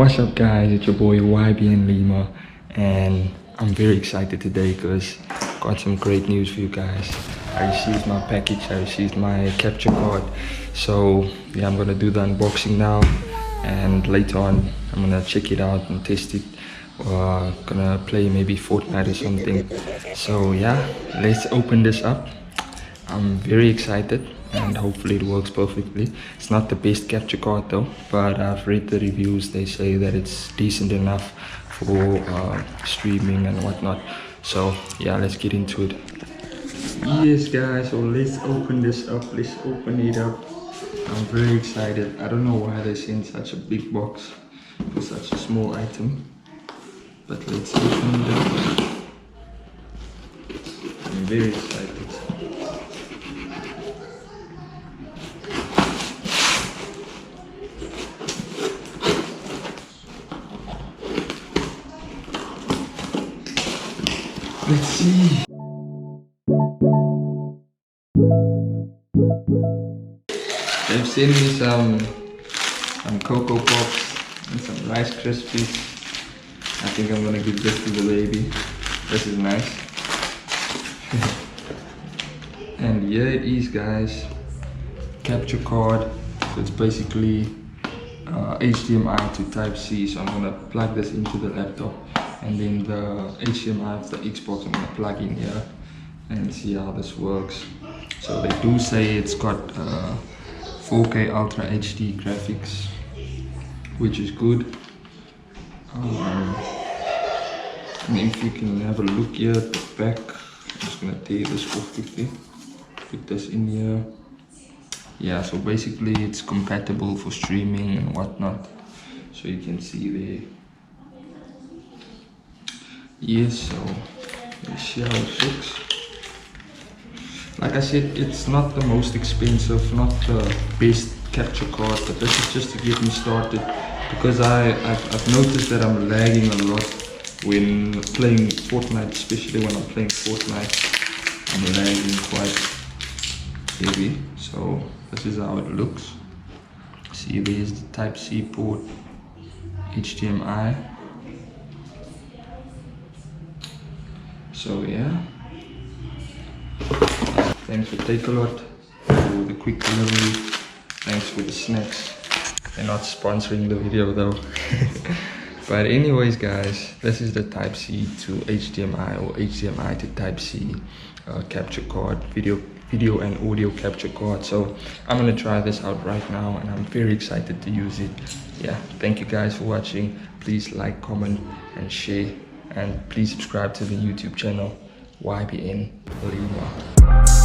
What's up guys, it's your boy YBN Lima, and I'm very excited today because I got some great news for you guys. I received my package, I received my capture card. So yeah, I'm gonna do the unboxing now, and later on I'm gonna check it out and test it. Gonna play maybe Fortnite or something. So yeah, let's open this up. I'm very excited and hopefully it works perfectly. It's not the best capture card though, but I've read the reviews. They say that it's decent enough for streaming and whatnot. So yeah, let's get into it. Yes guys, so let's open this up. Let's open it up. I'm very excited. I don't know why they sent such a big box for such a small item, but let's open it up. I'm very excited. Let's see. They've sent me some Cocoa Pops and some Rice Krispies. I think I'm gonna give this to the baby. This is nice. And here it is guys. Capture card. So it's basically HDMI to Type-C. So I'm gonna plug this into the laptop. And then the HDMI of the Xbox I'm gonna plug in here and see how this works. So they do say it's got 4K Ultra HD graphics, which is good. And if you can have a look here at the back, I'm just gonna tear this off quickly. Put this in here. Yeah, so basically it's compatible for streaming and whatnot. So you can see there. Yes, so let's see how it looks. Like I said, it's not the most expensive, not the best capture card, but this is just to get me started, because I've noticed that I'm lagging a lot when playing Fortnite, especially when I'm playing Fortnite. I'm lagging quite heavy. So this is how it looks. See, there's the Type-C port, HDMI. So yeah, thanks for Takealot for the quick delivery. Thanks for the snacks. They're not sponsoring the video though. But anyways guys, this is the Type-C to HDMI or HDMI to Type-C capture card, video and audio capture card. So I'm gonna try this out right now and I'm very excited to use it. Yeah, thank you guys for watching. Please like, comment and share. And please subscribe to the YouTube channel YBN Lima.